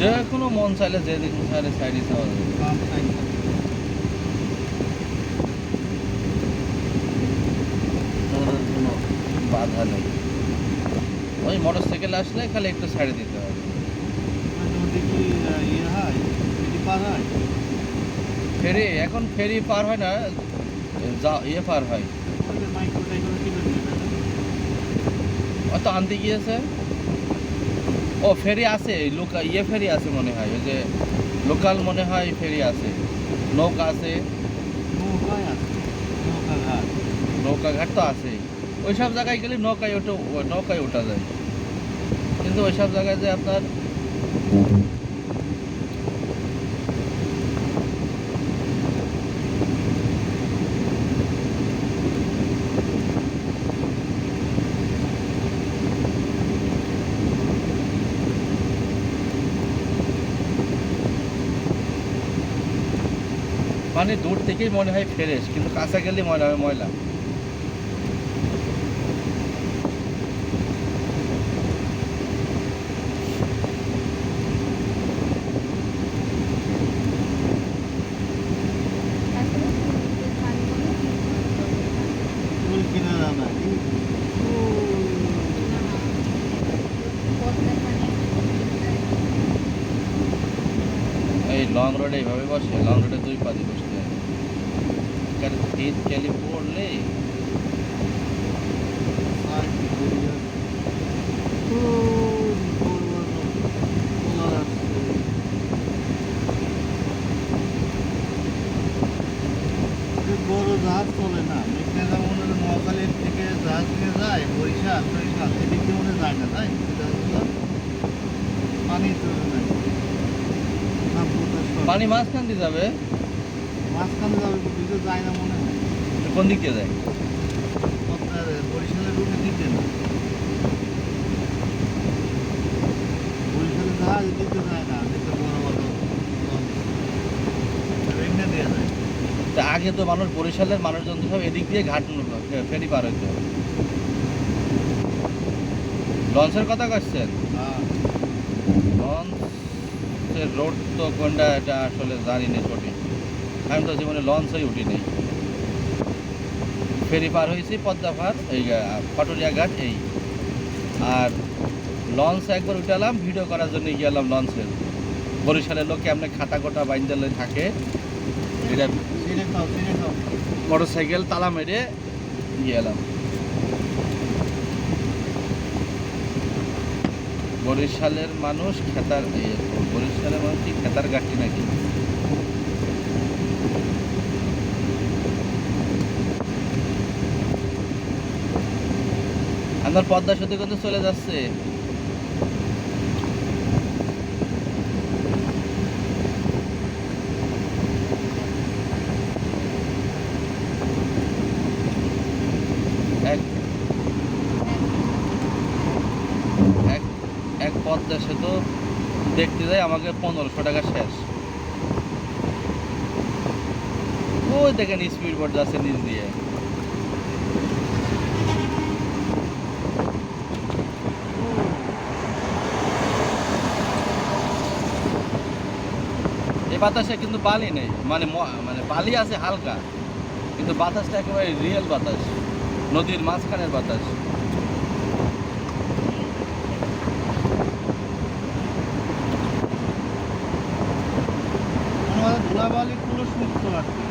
যে কোনো মন চাইলে যেদিকে চাইলে সাইডে যাওয়া যাবে। তাদের কোনো বাধা নেই। ওই মোটর সাইকেল আসলে খালি একটু সাইডে দিতে হবে। ফেরি এখন ফেরি পার হয় না, যা ইয়ে পার হয়। ও তো আনতে গিয়েছে। ও ফেরি আছে, ইয়ে ফেরি আছে মনে হয়, ওই যে লোকাল মনে হয় ফেরি আছে, নৌকা আছে, নৌকা ঘাট তো আছে। ওই সব জায়গায় গেলে নৌকায় ওঠা যায়, কিন্তু ওই সব জায়গায় যে আপনার মানে দূর থেকেই মনে হয় ফ্রেশ, কিন্তু কাঁচা গেলে মনে হয় ময়লা। এই লং রোডে এইভাবে বসে, লং রোডে দুই পা দিয়ে বসতে হয়, কারণ শীত কেলি পড়লে বড় জাহাজ চলে না, মেঘনা যেমন নোয়াখালীর থেকে জাহাজ নিয়ে যায় বরিশাল টরিশাল, এদিকে মনে যায় না, তাই জাহাজগুলো পানি চলে না, পানি মাঝখান দিয়ে যাবে। মাঝখানে যাবে কিন্তু যায় না মনে হয়। কোন দিক দিয়ে যায়? আপনার বরিশালের রুটে দিতে না, বরিশালের জাহাজ দিতে যায় না, দিতে বড় বড় মেঘনা দেওয়া যায়। তা আগে তো মানুষ বরিশালের মানুষজন তো সব এদিক দিয়ে ঘাট ফেরি পার হইতো। লঞ্চের কথা করছেন? লঞ্চের রোড তো কোনটা এটা আসলে জানি না সঠিক, আমি তো জীবনে লঞ্চই উঠি নেই। ফেরি পার হয়েছি পদ্মা পার, এই পাটুলিয়া ঘাট এই। আর লঞ্চ একবার উঠালাম ভিডিও করার জন্য গেলাম লঞ্চের। বরিশালের লোক কেমনে খাতা কোটা বাইন্দালে থাকে, এটা মোটর সাইকেল তালা মেরে গেলাম। বরিশালের মানুষ বরিশালের মানুষ কি খেতার গাঠি নাকি? আপনার পদ্মা সেতু কিন্তু চলে যাচ্ছে। এক পদ্মা সেতু দেখতে যাই আমাকে 1500 টাকা শেষ। ওই দেখেন স্পিড বোট যাচ্ছে নিচ দিয়ে। এই বাতাসে কিন্তু বালি নেই, মানে বালি আছে হালকা, কিন্তু বাতাসটা একেবারে রিয়েল বাতাস, নদীর মাঝখানের বাতাস। ধুলাবালিগুলো সুস্থ আর কি,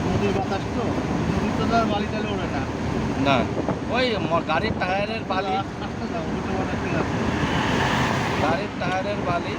নদীর বাতাস তো, নদীর তো আর বালি টালি ওড়ে না। না, ওই গাড়ির টায়ারের বালি, গাড়ির টায়ারের বালি